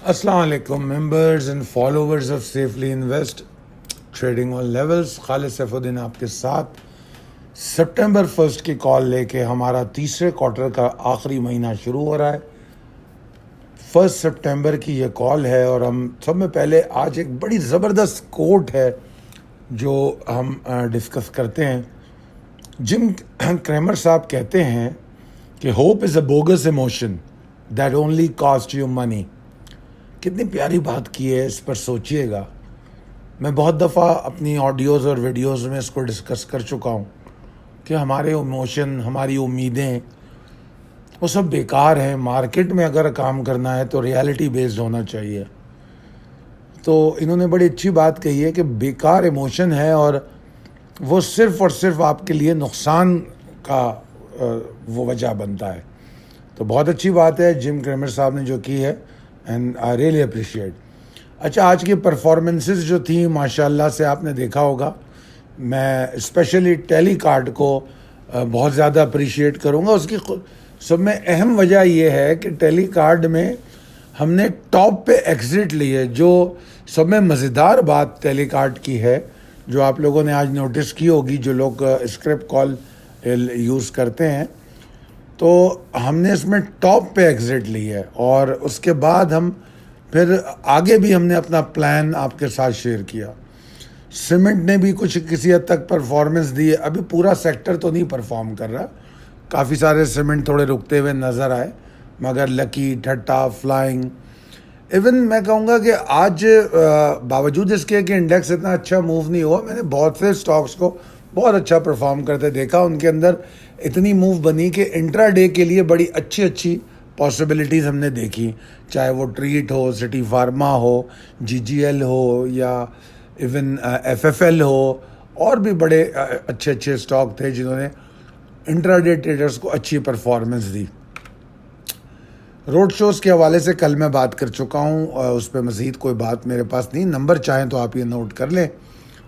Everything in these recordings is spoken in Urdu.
السلام علیکم members and followers of safely invest trading on levels. Khalid Saif Uddin آپ کے ساتھ سپٹمبر 1 کی کال لے کے ہمارا تیسرے کوارٹر کا آخری مہینہ شروع ہو رہا ہے. 1 سپٹمبر کی یہ کال ہے اور ہم سب میں پہلے آج ایک بڑی زبردست کوٹ ہے جو ہم ڈسکس کرتے ہیں. جم کریمر صاحب کہتے ہیں کہ hope is a bogus emotion that only cost you money. کتنی پیاری بات کی ہے, اس پر سوچئے گا. میں بہت دفعہ اپنی آڈیوز اور ویڈیوز میں اس کو ڈسکس کر چکا ہوں کہ ہمارے ایموشن, ہماری امیدیں وہ سب بیکار ہیں. مارکیٹ میں اگر کام کرنا ہے تو ریالٹی بیسڈ ہونا چاہیے. تو انہوں نے بڑی اچھی بات کہی ہے کہ بیکار ایموشن ہے اور وہ صرف اور صرف آپ کے لیے نقصان کا وہ وجہ بنتا ہے. تو بہت اچھی بات ہے جم کریمر صاحب نے جو کی ہے, اینڈ آئی ریئلی اپریشیٹ. اچھا, آج کی پرفارمنسز جو تھیں ماشاء اللہ سے آپ نے دیکھا ہوگا. میں اسپیشلی ٹیلی کارڈ کو بہت زیادہ اپریشیٹ کروں گا. اس کی سب میں اہم وجہ یہ ہے کہ ٹیلی کارڈ میں ہم نے ٹاپ پہ ایگزٹ لی ہے. جو سب میں مزیدار بات ٹیلی کارڈ کی ہے, جو آپ لوگوں نے آج نوٹس کی ہوگی, جو لوگ اسکرپٹ کال یوز کرتے ہیں, تو ہم نے اس میں ٹاپ پہ ایگزٹ لی ہے اور اس کے بعد ہم پھر آگے بھی ہم نے اپنا پلان آپ کے ساتھ شیئر کیا. سیمنٹ نے بھی کچھ کسی حد تک پرفارمنس دی ہے. ابھی پورا سیکٹر تو نہیں پرفارم کر رہا, کافی سارے سیمنٹ تھوڑے رکتے ہوئے نظر آئے, مگر لکی, ٹھٹا, فلائنگ, ایون میں کہوں گا کہ آج باوجود اس کے کہ انڈیکس اتنا اچھا موو نہیں ہوا, میں نے بہت سے اسٹاکس کو بہت اچھا پرفارم کرتے دیکھا. ان کے اندر اتنی موو بنی کہ انٹرا ڈے کے لیے بڑی اچھی پاسبلٹیز ہم نے دیکھی, چاہے وہ ٹریٹ ہو, سٹی فارما ہو, جی جی ایل ہو, یا ایون ایف ایف ایل ہو, اور بھی بڑے اچھے اسٹاک تھے جنہوں نے انٹرا ڈے ٹریڈرز کو اچھی پرفارمنس دی. روڈ شوز کے حوالے سے کل میں بات کر چکا ہوں, اس پہ مزید کوئی بات میرے پاس نہیں. نمبر چاہیں تو آپ یہ نوٹ کر لیں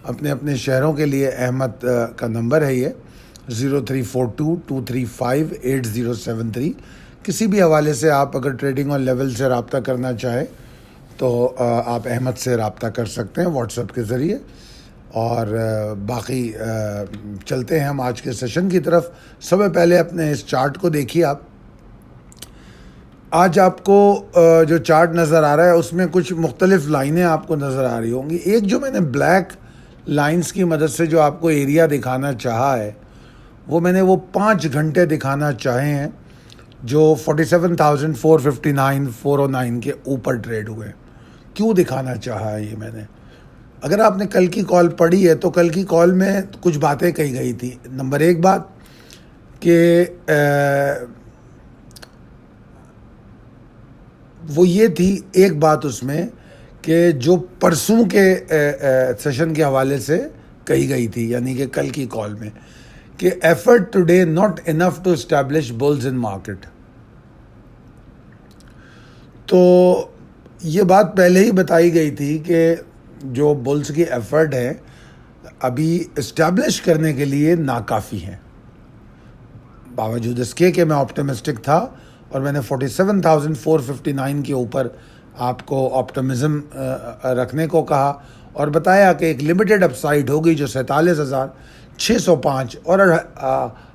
اپنے شہروں کے لیے. احمد کا نمبر ہے یہ 034223588073. کسی بھی حوالے سے آپ اگر ٹریڈنگ اور لیول سے رابطہ کرنا چاہیں تو آپ احمد سے رابطہ کر سکتے ہیں واٹس ایپ کے ذریعے. اور باقی چلتے ہیں ہم آج کے سیشن کی طرف. سب سے پہلے اپنے اس چارٹ کو دیکھیے آپ. آج آپ کو جو چارٹ نظر آ رہا ہے اس میں کچھ مختلف لائنیں آپ کو نظر آ رہی ہوں گی. ایک جو میں نے بلیک لائنز کی مدد سے جو آپ کو ایریا دکھانا چاہا ہے, وہ میں نے وہ 5 گھنٹے دکھانا چاہے ہیں جو 47,459 409 کے اوپر ٹریڈ ہوئے. کیوں دکھانا چاہا ہے یہ میں نے؟ اگر آپ نے کل کی کال پڑھی ہے تو کل کی کال میں کچھ باتیں کہی گئی تھی. نمبر 1 بات کہ وہ یہ تھی, ایک بات اس میں کہ جو پرسوں کے سیشن کے حوالے سے کہی گئی تھی, یعنی کہ کل کی کال میں, کہ effort today not enough to establish bulls in market. تو یہ بات پہلے ہی بتائی گئی تھی کہ جو بلز کی ایفرٹ ہے ابھی اسٹیبلش کرنے کے لیے ناکافی ہیں. باوجود اس کے کہ میں آپٹمسٹک تھا اور میں نے 47,459 کے اوپر آپ کو آپٹمزم رکھنے کو کہا اور بتایا کہ ایک لمیٹڈ اپ سائڈ ہوگی جو 47,605 اور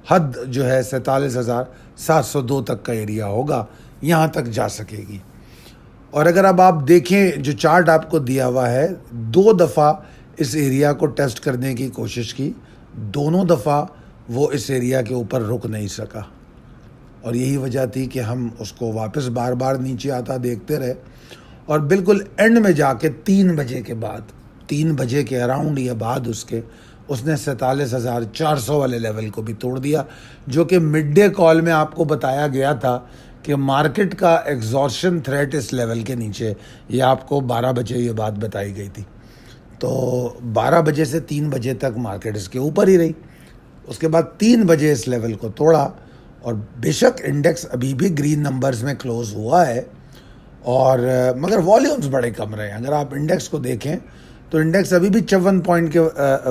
حد جو ہے 47,702 تک کا ایریا ہوگا, یہاں تک جا سکے گی. اور اگر اب آپ دیکھیں جو چارٹ آپ کو دیا ہوا ہے, 2 دفعہ اس ایریا کو ٹیسٹ کرنے کی کوشش کی, دونوں دفعہ وہ اس ایریا کے اوپر رک نہیں سکا. اور یہی وجہ تھی کہ ہم اس کو واپس بار بار نیچے آتا دیکھتے رہے, اور بالکل اینڈ میں جا کے 3 بجے کے بعد, 3 بجے کے اراؤنڈ یا بعد اس نے 47,400 والے لیول کو بھی توڑ دیا, جو کہ مڈ ڈے کال میں آپ کو بتایا گیا تھا کہ مارکیٹ کا ایگزارشن تھریٹ اس لیول کے نیچے. یہ آپ کو 12 بجے یہ بات بتائی گئی تھی. تو 12 بجے سے 3 بجے تک مارکیٹ اس کے اوپر ہی رہی. اس کے بعد 3 بجے اس لیول کو توڑا, اور بے شک انڈیکس ابھی بھی گرین نمبرز میں کلوز ہوا ہے, اور مگر والیومز بڑے کم رہے ہیں. اگر آپ انڈیکس کو دیکھیں تو انڈیکس ابھی بھی 54 پوائنٹ کے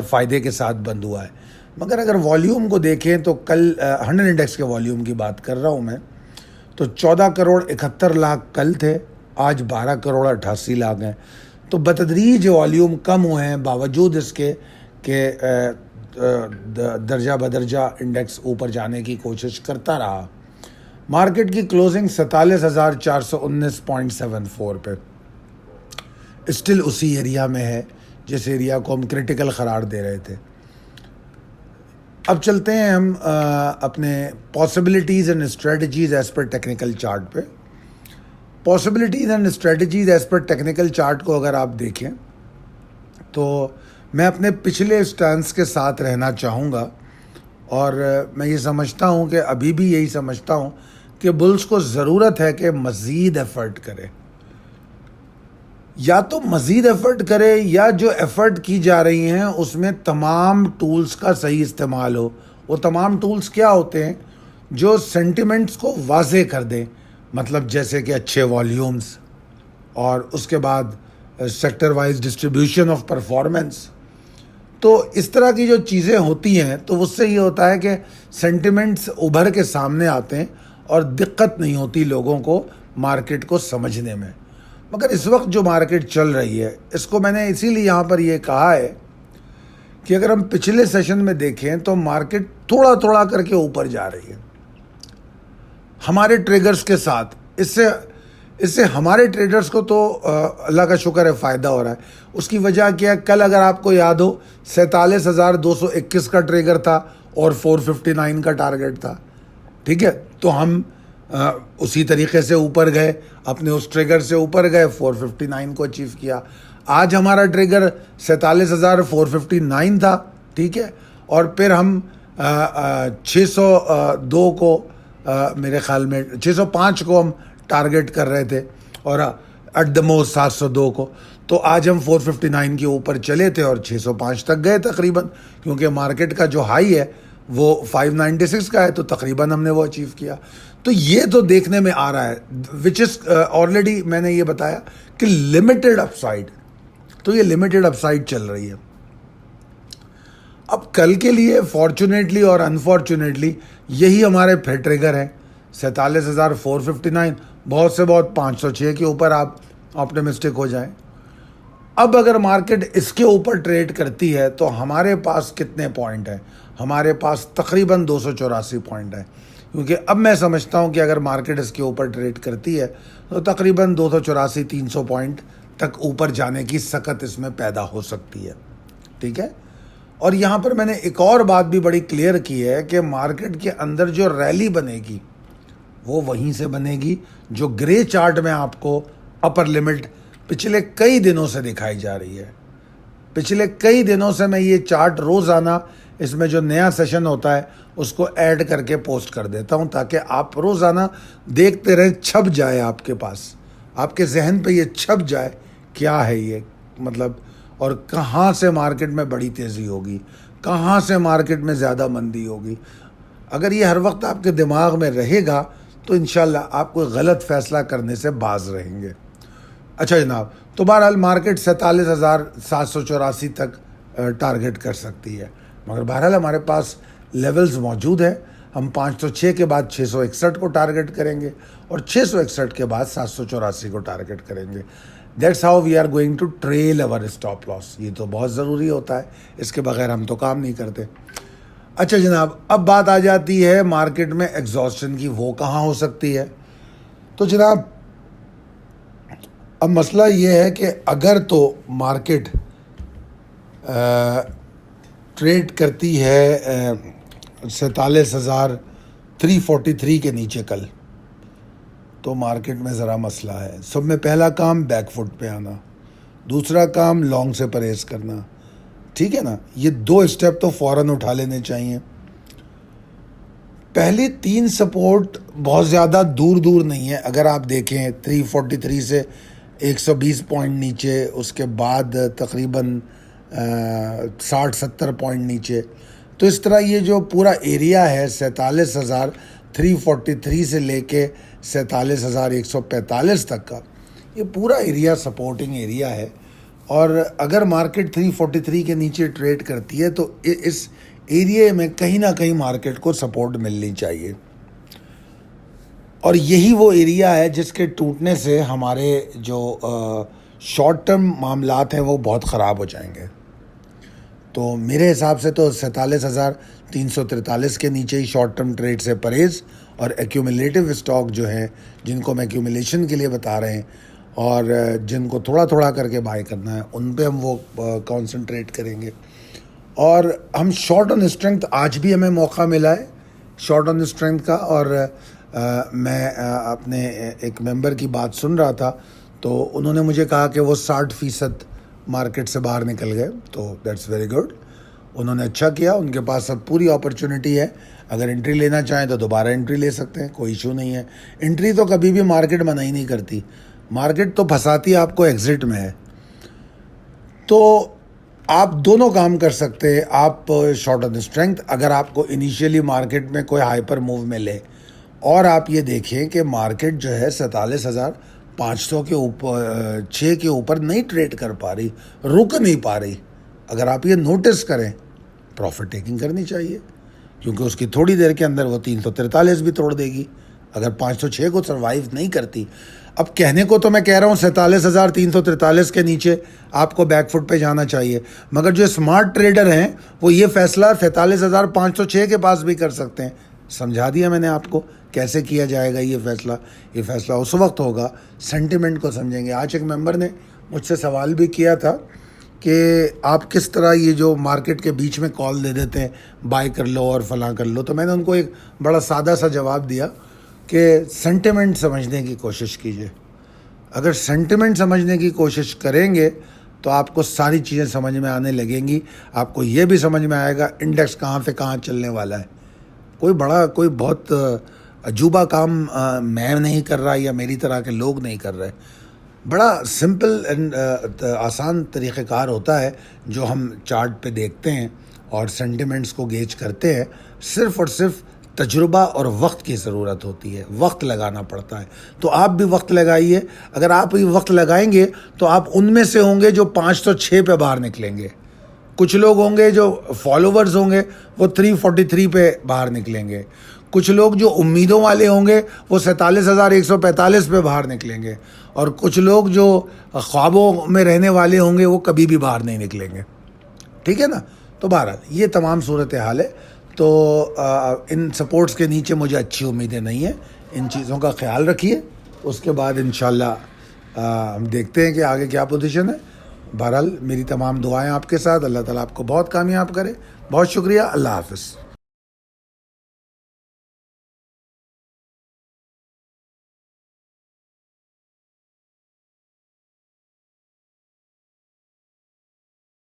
فائدے کے ساتھ بند ہوا ہے. مگر اگر والیوم کو دیکھیں تو کل 100 انڈیکس کے والیوم کی بات کر رہا ہوں میں, تو 14 کروڑ 71 لاکھ کل تھے, آج 12 کروڑ 88 لاکھ ہیں. تو بتدریج والیوم کم ہوئے ہیں باوجود اس کے کہ درجہ بدرجہ انڈیکس اوپر جانے کی کوشش کرتا رہا. مارکیٹ کی کلوزنگ 47,419.74 پہ اسٹل اسی ایریا میں ہے جس ایریا کو ہم کرٹیکل قرار دے رہے تھے. اب چلتے ہیں ہم اپنے possibilities and strategies as per technical chart پہ. Possibilities and strategies as per technical chart کو اگر آپ دیکھیں تو میں اپنے پچھلے سٹانس کے ساتھ رہنا چاہوں گا, اور میں یہ سمجھتا ہوں کہ ابھی بھی یہی سمجھتا ہوں کہ بلز کو ضرورت ہے کہ مزید ایفرٹ کرے, یا تو مزید ایفرٹ کرے یا جو ایفرٹ کی جا رہی ہیں اس میں تمام ٹولز کا صحیح استعمال ہو. وہ تمام ٹولز کیا ہوتے ہیں؟ جو سینٹیمنٹس کو واضح کر دیں, مطلب جیسے کہ اچھے والیومز, اور اس کے بعد sector wise distribution of performance. تو اس طرح کی جو چیزیں ہوتی ہیں تو اس سے یہ ہوتا ہے کہ سینٹیمنٹس ابھر کے سامنے آتے ہیں اور دقت نہیں ہوتی لوگوں کو مارکیٹ کو سمجھنے میں. مگر اس وقت جو مارکیٹ چل رہی ہے اس کو میں نے اسی لیے یہاں پر یہ کہا ہے کہ اگر ہم پچھلے سیشن میں دیکھیں تو مارکیٹ تھوڑا تھوڑا کر کے اوپر جا رہی ہے ہمارے ٹریگرز کے ساتھ. اس سے ہمارے ٹریڈرز کو تو اللہ کا شکر ہے فائدہ ہو رہا ہے. اس کی وجہ کیا ہے؟ کل اگر آپ کو یاد ہو 47,221 کا ٹریگر تھا اور 459 کا ٹارگٹ تھا, ٹھیک ہے, تو ہم اسی طریقے سے اوپر گئے, اپنے اس ٹریگر سے اوپر گئے, 459 کو اچیو کیا. آج ہمارا ٹریگر 47,459 تھا, ٹھیک ہے, اور پھر ہم 602 کو میرے خیال میں 605 کو ہم ٹارگٹ کر رہے تھے, اور ایٹ دا موسٹ 702 کو. تو آج ہم 459 کے اوپر چلے تھے اور 605 تک گئے تقریباً, کیونکہ مارکیٹ کا جو ہائی ہے وہ 596 کا ہے, تو تقریباً ہم نے وہ اچیو کیا. تو یہ تو دیکھنے میں آ رہا ہے, وچ از آلریڈی میں نے یہ بتایا کہ لمیٹڈ اپ سائڈ. تو یہ لمیٹڈ اپ سائڈ چل رہی ہے. اب کل کے لیے فارچونیٹلی اور انفارچونیٹلی یہی ہمارے پھر ٹریگر ہیں 47,459, بہت سے بہت 506 کے اوپر آپ آپٹیمسٹک ہو جائیں. اب اگر مارکیٹ اس کے اوپر ٹریڈ کرتی ہے تو ہمارے پاس کتنے پوائنٹ ہیں؟ ہمارے پاس تقریباً 284 پوائنٹ ہیں, کیونکہ اب میں سمجھتا ہوں کہ اگر مارکیٹ اس کے اوپر ٹریڈ کرتی ہے تو تقریباً 284-300 پوائنٹ تک اوپر جانے کی سکت اس میں پیدا ہو سکتی ہے, ٹھیک ہے. اور یہاں پر میں نے ایک اور بات بھی بڑی کلیئر کی ہے کہ مارکیٹ کے اندر جو ریلی بنے گی وہ وہیں سے بنے گی جو گرے چارٹ میں آپ کو اپر لمٹ پچھلے کئی دنوں سے دکھائی جا رہی ہے. پچھلے کئی دنوں سے میں یہ چارٹ روزانہ اس میں جو نیا سیشن ہوتا ہے اس کو ایڈ کر کے پوسٹ کر دیتا ہوں, تاکہ آپ روزانہ دیکھتے رہیں, چھپ جائے آپ کے پاس, آپ کے ذہن پہ یہ چھپ جائے کیا ہے یہ مطلب, اور کہاں سے مارکیٹ میں بڑی تیزی ہوگی, کہاں سے مارکیٹ میں زیادہ مندی ہوگی. اگر یہ ہر وقت آپ کے دماغ میں رہے گا تو انشاءاللہ آپ کوئی غلط فیصلہ کرنے سے باز رہیں گے. اچھا جناب, تو بہرحال مارکیٹ 47,784 تک ٹارگٹ کر سکتی ہے, مگر بہرحال ہمارے پاس لیولز موجود ہیں. ہم 506 کے بعد 661 کو ٹارگٹ کریں گے اور 661 کے بعد 784 کو ٹارگٹ کریں گے. That's how we are going to trail over stop loss. یہ تو بہت ضروری ہوتا ہے, اس کے بغیر ہم تو کام نہیں کرتے. اچھا جناب, اب بات آ جاتی ہے مارکیٹ میں ایگزاسشن کی, وہ کہاں ہو سکتی ہے. تو جناب اب مسئلہ یہ ہے کہ اگر تو مارکیٹ ٹریڈ کرتی ہے 47,343 کے نیچے کل, تو مارکیٹ میں ذرا مسئلہ ہے. سب میں پہلا کام بیک فٹ پہ آنا, دوسرا کام لانگ سے پرہیز کرنا, ٹھیک ہے نا. یہ 2 اسٹیپ تو فوراً اٹھا لینے چاہیے. پہلی 3 سپورٹ بہت زیادہ دور نہیں ہے. اگر آپ دیکھیں 343 سے 120 پوائنٹ نیچے, اس کے بعد تقریباً 60-70 پوائنٹ نیچے, تو اس طرح یہ جو پورا ایریا ہے 47,343 سے لے کے 47,145 تک کا, یہ پورا ایریا سپورٹنگ ایریا ہے. اور اگر مارکیٹ 343 کے نیچے ٹریڈ کرتی ہے تو اس ایریا میں کہیں نہ کہیں مارکیٹ کو سپورٹ ملنی چاہیے. اور یہی وہ ایریا ہے جس کے ٹوٹنے سے ہمارے جو شارٹ ٹرم معاملات ہیں وہ بہت خراب ہو جائیں گے. تو میرے حساب سے تو 47,343 کے نیچے ہی شارٹ ٹرم ٹریڈ سے پرہیز, اور ایکیومولیٹو اسٹاک جو ہیں جن کو ہم ایکیومولیشن کے لیے بتا رہے ہیں اور جن کو تھوڑا تھوڑا کر کے بائی کرنا ہے, ان پہ ہم وہ کانسنٹریٹ کریں گے. اور ہم شارٹ آن اسٹرینتھ, آج بھی ہمیں موقع ملا ہے شارٹ آن اسٹرینتھ کا. اور میں اپنے ایک ممبر کی بات سن رہا تھا تو انہوں نے مجھے کہا کہ وہ 60% مارکیٹ سے باہر نکل گئے. تو دیٹس ویری گڈ, انہوں نے اچھا کیا, ان کے پاس اب پوری اپرچونٹی ہے. اگر انٹری لینا چاہیں تو دوبارہ انٹری لے سکتے ہیں, کوئی ایشو نہیں ہے. انٹری تو کبھی بھی مارکیٹ منع ہی نہیں کرتی, مارکیٹ تو پھنساتی ہے آپ کو ایگزٹ میں ہے. تو آپ دونوں کام کر سکتے ہیں. آپ شارٹ آن اسٹرینتھ, اگر آپ کو انیشیلی مارکیٹ میں کوئی ہائپر موو ملے اور آپ یہ دیکھیں کہ مارکیٹ جو ہے 47,500 کے اوپر 6 کے اوپر نہیں ٹریڈ کر پا رہی, رک نہیں پا رہی, اگر آپ یہ نوٹس کریں پروفٹ ٹیکنگ کرنی چاہیے, کیونکہ اس کی تھوڑی دیر کے اندر وہ 343 بھی توڑ دے گی اگر 506 کو سروائیو نہیں کرتی. اب کہنے کو تو میں کہہ رہا ہوں 47,343 کے نیچے آپ کو بیک فٹ پہ جانا چاہیے, مگر جو اسمارٹ ٹریڈر ہیں وہ یہ فیصلہ 47,506 کے پاس بھی کر سکتے ہیں. سمجھا دیا میں نے آپ کو کیسے کیا جائے گا یہ فیصلہ. یہ فیصلہ اس وقت ہوگا سینٹیمنٹ کو سمجھیں گے. آج ایک ممبر نے مجھ سے سوال بھی کیا تھا کہ آپ کس طرح یہ جو مارکیٹ کے بیچ میں کال دے دیتے ہیں بائی کر لو اور فلاں کر لو. تو میں نے ان کو ایک بڑا سادہ سا جواب دیا کہ سینٹیمنٹ سمجھنے کی کوشش کیجئے. اگر سینٹیمنٹ سمجھنے کی کوشش کریں گے تو آپ کو ساری چیزیں سمجھ میں آنے لگیں گی. آپ کو یہ بھی سمجھ میں آئے گا انڈیکس کہاں سے کہاں چلنے والا ہے. کوئی بہت عجوبہ کام میں نہیں کر رہا یا میری طرح کے لوگ نہیں کر رہے. بڑا سمپل اینڈ آسان طریقہ کار ہوتا ہے جو ہم چارٹ پہ دیکھتے ہیں اور سینٹیمنٹس کو گیج کرتے ہیں. صرف اور صرف تجربہ اور وقت کی ضرورت ہوتی ہے, وقت لگانا پڑتا ہے. تو آپ بھی وقت لگائیے. اگر آپ یہ وقت لگائیں گے تو آپ ان میں سے ہوں گے جو 506 پہ باہر نکلیں گے. کچھ لوگ ہوں گے جو فالوورز ہوں گے وہ 343 پہ باہر نکلیں گے. کچھ لوگ جو امیدوں والے ہوں گے وہ 47,145 پہ باہر نکلیں گے. اور کچھ لوگ جو خوابوں میں رہنے والے ہوں گے وہ کبھی بھی باہر نہیں نکلیں گے. ٹھیک ہے نا. تو بہرحال یہ تمام صورتحال ہے. تو ان سپورٹس کے نیچے مجھے اچھی امیدیں نہیں ہیں. ان چیزوں کا خیال رکھیے. اس کے بعد انشاءاللہ ہم دیکھتے ہیں کہ آگے کیا پوزیشن ہے. بہرحال میری تمام دعائیں آپ کے ساتھ. اللہ تعالیٰ آپ کو بہت کامیاب کرے. بہت شکریہ. اللہ حافظ.